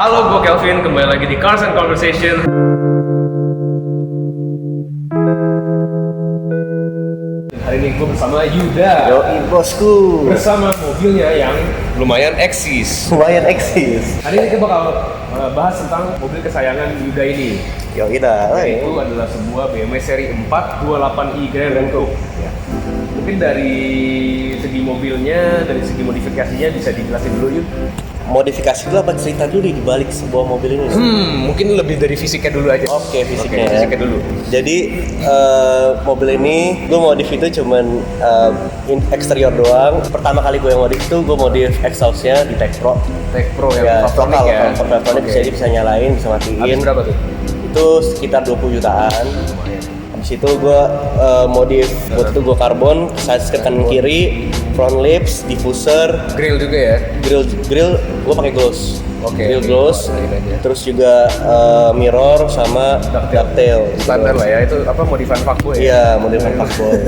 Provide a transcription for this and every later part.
Halo, gue Kelvin, kembali lagi di Cars and Conversation. Hari ini gue bersama Yuda. Yoi bosku. Bersama mobilnya yang lumayan eksis. Lumayan eksis. Hari ini kita bakal bahas tentang mobil kesayangan Yuda ini. Yoi dah. Itu adalah sebuah BMW seri 428i Grand Coupe. Ya. Mungkin dari segi mobilnya, dari segi modifikasinya bisa dijelasin dulu Yud. Modifikasi dulu apa cerita dulu di balik sebuah mobil ini? Mungkin lebih dari fisiknya dulu aja. Oke, fisiknya. Fisiknya dulu. Jadi mobil ini gue modif itu cuman eksterior doang. Pertama kali gue yang modif itu gue modif exhaustnya di Tech Pro. Tech Pro Ya, yang Fastronic total ya. Fastronic Oke. bisa nyalain, bisa matiin. Habis berapa tuh? Itu sekitar 20 jutaan. Lumayan. Habis itu gue modif buat itu gue karbon, side skirt kanan kiri, front lips, diffuser, Grill juga ya? grill gue pakai gloss. Oke, Grill gloss, terus juga mirror sama ducktail. Standar lah ya, itu apa modifan fuckboy ya? Iya, modifan fuckboy.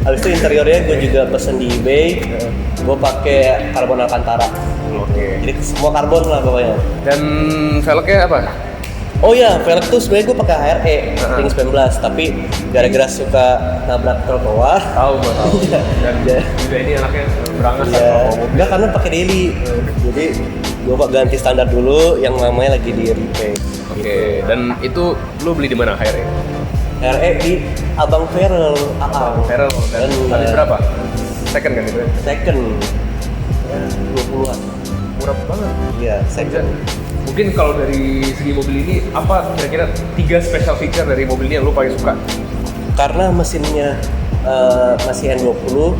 Habis itu interiornya gue juga pesen di eBay. Gue pakai karbon Alcantara. Oke. Jadi semua karbon lah pokoknya. Dan velgnya apa? Oh iya, velg tuh sebenarnya gue pakai HRE Ring 19, tapi gara-gara suka nabrak trotoar. Tahu gua tahu. Dan Ya. juga ini anaknya berangas Iya, sama mobil. enggak karena pakai daily. Jadi gue ganti standar dulu yang namanya lagi di repaint. Oke, dan itu lu beli di mana HRE? HRE di Abang Feral, Feral dan habis berapa? Second kan itu? Second, 20-an. Murah banget. Iya, second. Mungkin kalau dari segi mobil ini apa kira-kira 3 special feature dari mobil ini yang lu paling suka? Karena mesinnya masih N20,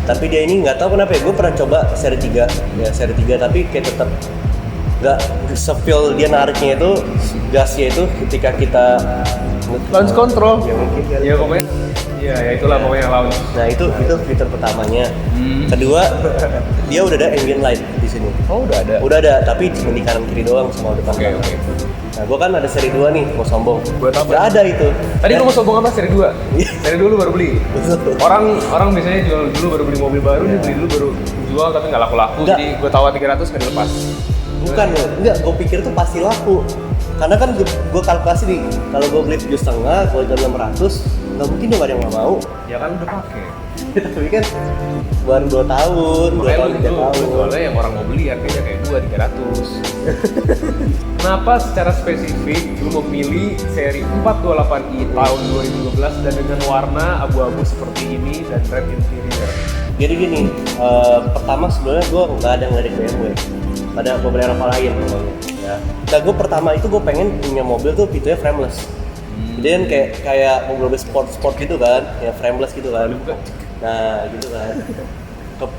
tapi dia ini nggak tahu kenapa ya, gue pernah coba seri 3 ya, seri 3 tapi kayak tetap nggak se-feel dia nariknya itu, gasnya itu ketika kita Launch control. ya mungkin kali. Ya pokoknya ya itulah pokoknya launch. Nah itu fitur pertamanya. Kedua, dia udah ada ambient light di sini. Oh, udah ada. Udah ada, tapi cuma di kanan kiri doang sama depan. Oke, oke. Nah, gua kan ada seri 2 nih, mau sombong. Gua tahu. Udah ada itu. Tadi lu mau sombong apa? Seri 2? Seri 2 lu baru beli? Betul. Orang biasanya jual dulu baru beli mobil baru, dia beli dulu baru jual tapi nggak laku-laku. Nggak. Jadi gue tawa 300 nggak dilepas. Bukan loh, enggak, gue pikir tuh pasti laku. Karena kan gue kalkulasi nih, kalau gue beli 7,5, gue jual 600, nggak mungkin dong ada yang nggak mau. Ya kan udah pakai. Tapi kan baru 2 tahun, 2 Makanya tahun, lu 3 dulu tahun. jualnya yang orang mau beli harganya kayak 200-300. Kenapa secara spesifik lu memilih seri 428i tahun 2012 dan dengan warna abu-abu seperti ini dan red interior? Jadi gini, pertama sebenarnya gue nggak ada ngelirik BMW, ada beberapa lain pokoknya. Ya. Nah gue pertama itu gue pengen punya mobil tuh pintunya frameless. Jadi kan kayak mobil sport gitu kan, ya frameless gitu kan. Nah gitu kan.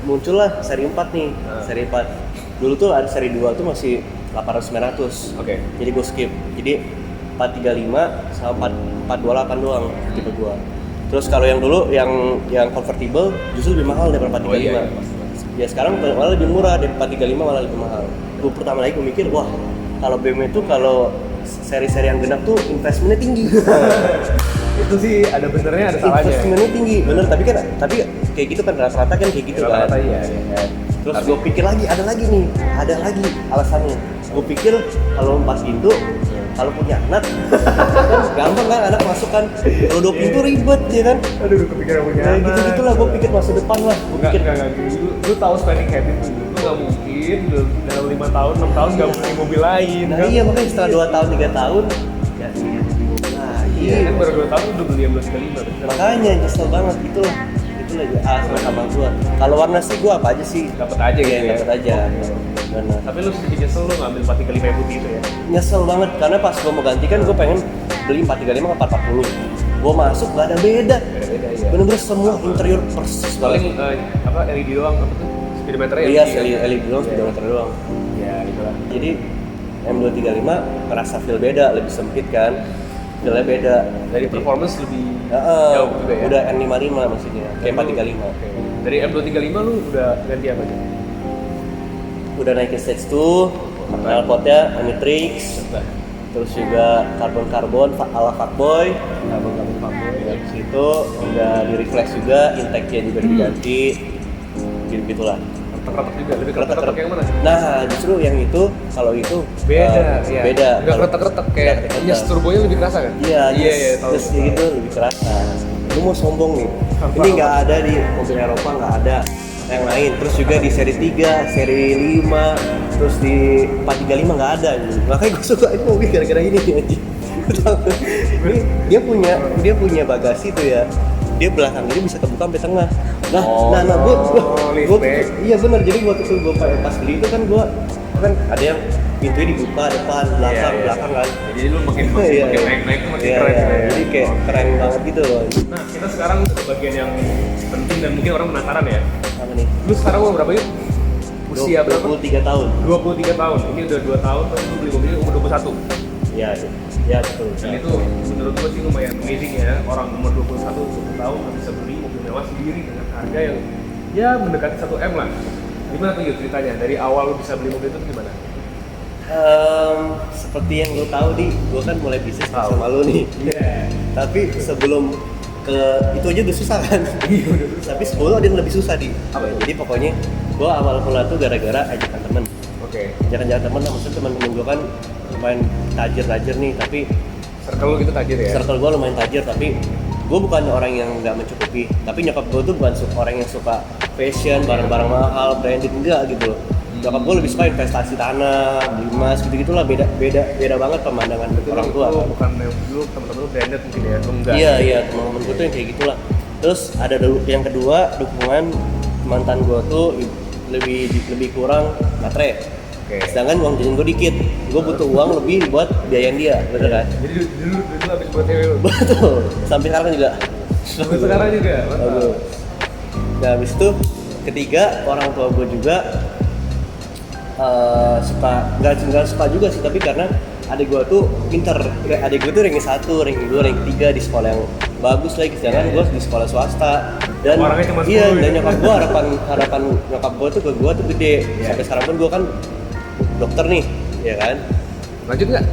Muncullah seri 4 nih, seri 4. Dulu tuh ada seri 2 tuh masih 800-900. Oke. Jadi gue skip. Jadi 435 sama 428 doang tipe gua. Terus kalau yang dulu yang convertible justru lebih mahal daripada 435. Oh, iya. Ya sekarang malah lebih murah, dari 435 malah lebih mahal. Gue pertama lagi gue mikir, wah kalau BMW itu kalau seri-seri yang genap tuh investmentnya tinggi. Itu sih ada benernya ada salahnya. Investmentnya tinggi, bener. Tapi kayak gitu kan rata-rata kan kayak gitu kan. Rata-rata iya. Terus gue pikir lagi, ada lagi alasannya. Gue pikir kalau 4 pintu, kalau punya anak, kan gampang kan anak masuk kan. Kalau 2 pintu ribet ya kan. Aduh, kepikiran punya Nah anak. gitu-gitu lah, gue pikir masa depan lah. Gue pikir Enggak gitu. Lu tahu spending habit lu nggak mungkin dalam 5 tahun, 6 tahun nggak beli mobil lain. nah kan? iya makanya setelah 2 tahun, 3 tahun ya ingin beli mobil lagi. Iya, kan baru 2 tahun udah beli yang 235. Makanya nyesel banget itulah alasan sama gua. Kalau warna sih gua apa aja sih? Dapat aja gitu ya. Dapat aja. Benar. Tapi lu sedikit nyesel lu ngambil 435 yang putih itu ya. Nyesel banget karena pas gua mau ganti kan gua pengen beli 435 ke 440. Gua masuk gak ada beda. Beda-beda ya. Bener-bener semua interior persis Paling banget. apa LED doang apa tuh? Speedometernya Iya, LED. LED doang, speedometer doang. Ya, itulah. Jadi M235 ngerasa feel beda, lebih sempit kan. Feelnya beda. Dari performance lebih Heeh, jauh juga ya. udah M55 maksudnya, kayak 435. Oke. Dari M235 lu udah ganti apa tuh? Udah naikin stage 2, knalpotnya Anitrix, terus juga karbon ala fuckboy. Kabel-kabel fuckboy. Habis itu udah di refresh juga, intake-nya juga diganti, gitu-gitulah. Kretek juga, lebih kretek yang mana sih? Nah, justru yang itu kalau itu Beda, iya. beda. Nggak kretek-kretek kayak nyes turbonya lebih kerasa kan? Iya, tahu. terus gitu lebih kerasa. Lu mau sombong nih? Apa? Ini nggak ada di mobil Eropa, nggak ada yang lain. Terus juga di seri 3, seri 5, terus di 435 nggak ada. Makanya gue suka ini mobil gara-gara ini anjing. Ini dia punya bagasi tuh ya. Dia belakang ini bisa kebuka sampai tengah. Nah, gue iya benar. Jadi waktu itu gue pas beli itu kan gue kan ada yang pintunya dibuka depan, belakang kan. Jadi lu makin naik tuh makin keren. Jadi kayak keren banget gitu loh. Nah, kita sekarang ke bagian yang penting dan mungkin orang penasaran ya. Apa nih? Lu sekarang umur berapa yuk? Usia berapa? 23 tahun. 23 tahun. Ini udah 2 tahun, terus lu beli mobilnya umur 21. Ya betul. Dan itu menurut gue sih lumayan amazing ya. Orang umur 21 tahun bisa beli mobil mewah sendiri dengan harga yang ya mendekati 1 M lah. Gimana tuh yuk ceritanya? Dari awal lu bisa beli mobil itu gimana? Seperti yang lo tahu gue kan mulai bisnis sama lo nih. Iya. Tapi sebelum ke itu aja udah susah kan. Tapi sebelum ada yang lebih susah Apa itu? Jadi pokoknya gue awal mula tuh gara-gara ajakan temen. Oke. Ajakan temen, maksudnya temen-temen gue kan lumayan tajir nih, tapi Circle lu gitu tajir ya? circle gue lumayan tajir, tapi gue bukan orang yang nggak mencukupi. Tapi nyokap gue tuh bukan orang yang suka fashion, barang-barang mahal, branded, enggak gitu loh. Nyokap gue lebih suka investasi tanah, beli emas, gitu-gitulah. Beda banget pemandangan orang tua. Bukan dulu temen-temen lu branded mungkin ya? Lu enggak? Iya, teman-teman gue tuh yang kayak gitulah. Terus ada yang kedua, dukungan mantan gue tuh lebih kurang matre. Oke. Sedangkan uang jajan gue dikit, gue butuh uang lebih buat biayain dia, bener kan? Jadi dulu habis buat cewek lu? Betul, sampai sekarang juga. Sampai sekarang juga? Bagus. Nah habis itu ketiga, orang tua gue juga nggak suka juga sih, tapi karena adik gue tuh pinter. Adik gue tuh ranking 1, ranking 2, ranking 3 di sekolah yang bagus lagi, sedangkan gue di sekolah swasta. Dan orangnya cuma 10 iya, ya? dan nyokap gue harapan nyokap gue tuh ke gue tuh gede. Sampai sekarang pun gue kan dokter nih, ya kan? Lanjut nggak?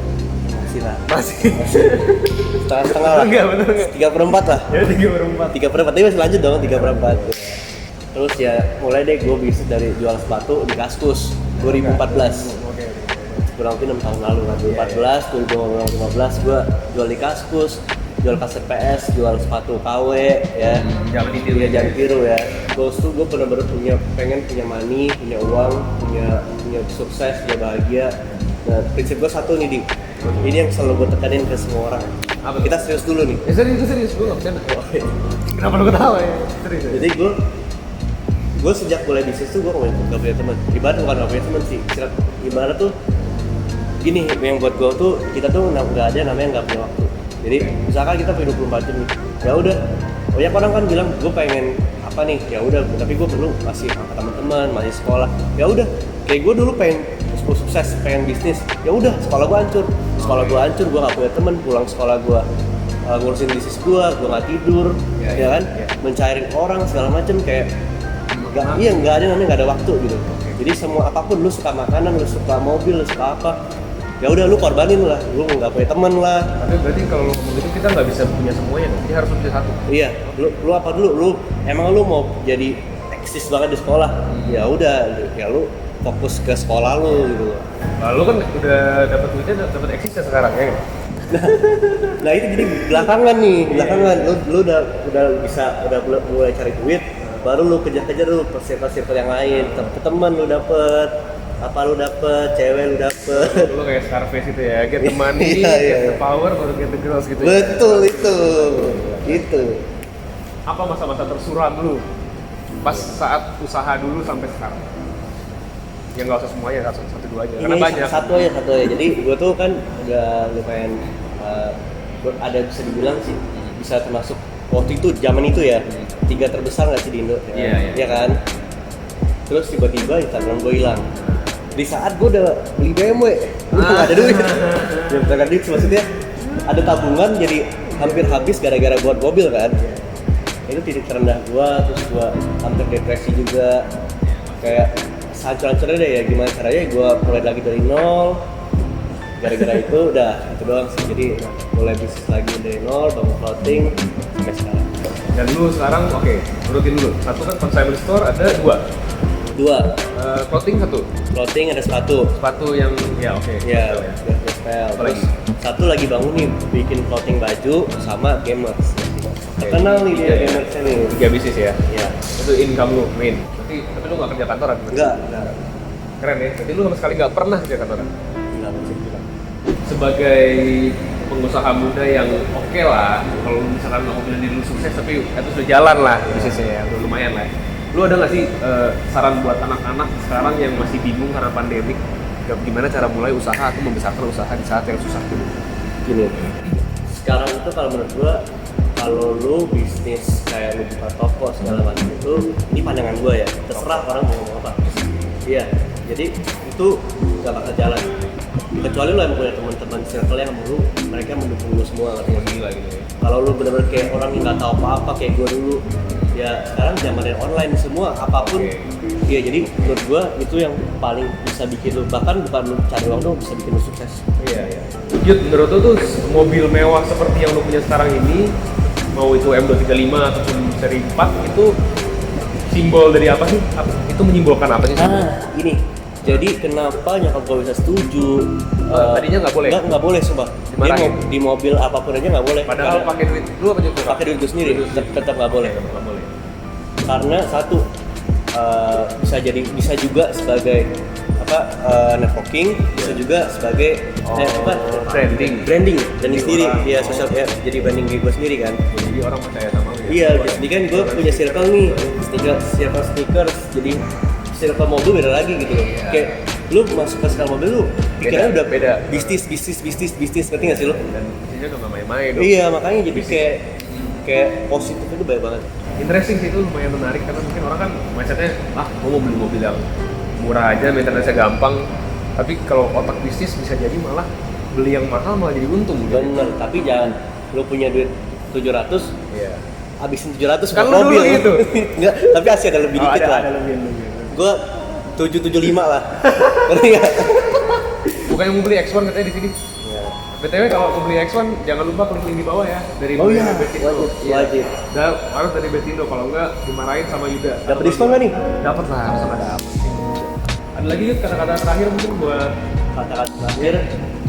Masih lah. Masih. Setengah-setengah lah. Enggak, bener nggak? 3/4 lah. Ya 3/4. 3/4, tapi masih lanjut dong 3/4. Terus ya mulai deh gue bisnis dari jual sepatu di Kaskus 2014. Oke. Kurang lebih 6 tahun lalu kan. 2014, 2015 gue jual di Kaskus, jual kaset PS, jual sepatu KW ya. Jangan ditiru. Iya, jangan tiru ya. Goals tuh gue bener-bener pengen punya money, punya uang, punya sukses, punya bahagia. Nah, prinsip gue satu nih, ini yang selalu gue tekanin ke semua orang. Apa? Kita serius dulu nih. Ya serius, gue nggak bercanda. Kenapa lu ketawa ya? Serius. Jadi gue sejak mulai bisnis tuh gue nggak punya teman. Ibarat bukan nggak punya teman sih. Ibarat tuh gini, yang buat gue tuh kita tuh nggak ada namanya nggak punya waktu. Jadi misalkan kita punya 24 jam nih, ya udah. Banyak orang kan bilang gue pengen apa nih, ya udah. Tapi gue perlu masih teman-teman, masih sekolah. Ya udah. Kayak gue dulu pengen sukses, pengen bisnis. Ya udah, sekolah gue hancur, gue nggak punya teman. Pulang sekolah gue ngurusin bisnis gue nggak tidur, ya kan? Mencairin orang segala macem kayak nggak ada namanya nggak ada waktu gitu. Jadi semua apapun, lu suka makanan, lu suka mobil, lu suka apa, ya udah lu korbanin lah, lu nggak punya teman lah. Tapi berarti kalau ngomong gitu kita nggak bisa punya semuanya dong. Kita harus punya satu. Iya, lu apa dulu? Emang lu mau jadi eksis banget di sekolah? Ya udah, ya lu fokus ke sekolah lu gitu. Nah, lu kan udah dapat duitnya, dapat eksis ya sekarang ya. Nah itu jadi belakangan lu udah mulai cari duit, baru lu kejar-kejar lu circle yang lain. Teman lu dapet, cewek lu dapet. Lu kayak Scarface itu ya, get the money, Iya. get the power, baru get the girls gitu. Betul itu. Apa masa-masa tersuram lu pas saat usaha dulu sampai sekarang? Ya nggak usah semuanya, satu dua aja. Karena Ini banyak. satu aja. Jadi gue tuh kan udah lumayan ada bisa dibilang sih bisa termasuk waktu itu zaman itu ya 3 terbesar nggak sih di Indo? Iya. Ya kan. Terus tiba-tiba Instagram gue hilang. Di saat gue udah beli BMW, nggak ada duit. Ya bukan duit, maksudnya ada tabungan jadi hampir habis gara-gara buat mobil kan. Itu titik terendah gue, terus gue hampir depresi juga. Kayak hancur-hancurnya deh ya, gimana caranya gue mulai lagi dari nol. Gara-gara itu udah itu doang sih, jadi mulai bisnis lagi dari nol, bangun clothing sampai sekarang. Dan lu sekarang oke, urutin dulu. Satu kan consignment store ada 2. 2. Clothing 1. Clothing ada sepatu. Sepatu yang ya oke. Ya, Betul gospel. Apa lagi? Terus satu lagi bangun nih bikin clothing baju sama gamers. Terkenal nih dia Iya, iya. gamersnya nih. 3 bisnis ya. Ya. Itu income lu main. Tapi lu nggak kerja kantoran? Enggak. Keren ya. Berarti lu sama sekali nggak pernah kerja kantoran. Enggak bisa dibilang. Sebagai pengusaha muda yang oke lah, kalau lu misalkan nggak mau bilang diri lu sukses tapi itu sudah jalan lah bisnisnya ya, udah lumayan lah. Lu ada nggak sih saran buat anak-anak sekarang yang masih bingung karena pandemik, gimana cara mulai usaha atau membesarkan usaha di saat yang susah dulu? Gini, sekarang itu kalau menurut gua, kalau lu bisnis kayak lu buka toko segala macam itu, ini pandangan gua ya, terserah orang mau ngomong apa. Iya, jadi itu gak bakal jalan. Kecuali lu yang punya teman-teman circle yang lu, mereka mendukung lu semua ngerti nggak? Gila gitu ya. Kalau lu bener-bener kayak orang yang nggak tahu apa-apa kayak gua dulu, ya sekarang zamannya online semua apapun. Iya, jadi menurut gua itu yang paling bisa bikin lu, bahkan bukan lu cari uang dong, bisa bikin lu sukses. Iya, iya. Yud, menurut lu tuh mobil mewah seperti yang lu punya sekarang ini, mau itu M235 ataupun seri 4 itu simbol dari apa sih? Itu menyimbolkan apa sih? Ini. Jadi kenapa nyokap gue bisa setuju? Tadinya nggak boleh? Nggak boleh sumpah. Dia Dimarahin? di mobil apapun aja nggak boleh. Padahal pakai duit lu apa juga? pakai duit gue sendiri, tetap nggak boleh. Nggak boleh. Karena satu, bisa juga sebagai networking, bisa juga sebagai branding sendiri. Iya, sosial ya, jadi branding diri gue sendiri kan. Jadi orang percaya sama lu. Iya, jadi kan gue punya circle nih, circle sneakers, jadi circle mobil beda lagi gitu loh. Iya. Kayak lu masuk ke circle mobil lu pikirannya udah beda. bisnis, ngerti nggak sih lu? Dan isinya juga nggak main-main dong. Iya, makanya jadi kayak positifnya itu banyak banget. Interesting sih, itu lumayan menarik karena mungkin orang kan mindsetnya gue mau beli mobil yang murah aja, maintenance-nya gampang. Tapi kalau otak bisnis bisa jadi malah beli yang mahal malah jadi untung. Bener, tapi jangan lu punya duit 700, Iya. habisin 700 Kan buat lu mobil dulu gitu. Enggak, tapi masih ada lebih dikit lah. Ada lebih. Gua 775 lah. Ngerti nggak? Bukan yang mau beli X1 katanya di sini. Ya. BTW kalau mau beli X1 jangan lupa klik link di bawah ya dari Oh iya, Betindo. wajib. Dan harus dari Betindo, kalau enggak dimarahin sama Yuda. Dapat diskon nggak nih? Dapat lah, harus ada. Ada lagi Yud, kata-kata terakhir mungkin buat Kata-kata terakhir,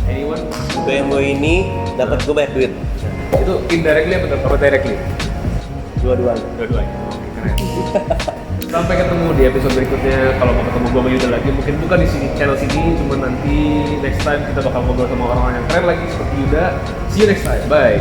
anyone? BMW ini dapat gue banyak duit. Itu indirectly apa directly? Dua-duanya. Dua-duanya. Oke, keren. Sampai ketemu di episode berikutnya. Kalau mau ketemu gue sama Yuda lagi, mungkin bukan di sini channel sini, cuma nanti next time kita bakal ngobrol sama orang-orang yang keren lagi seperti Yuda. See you next time. Bye.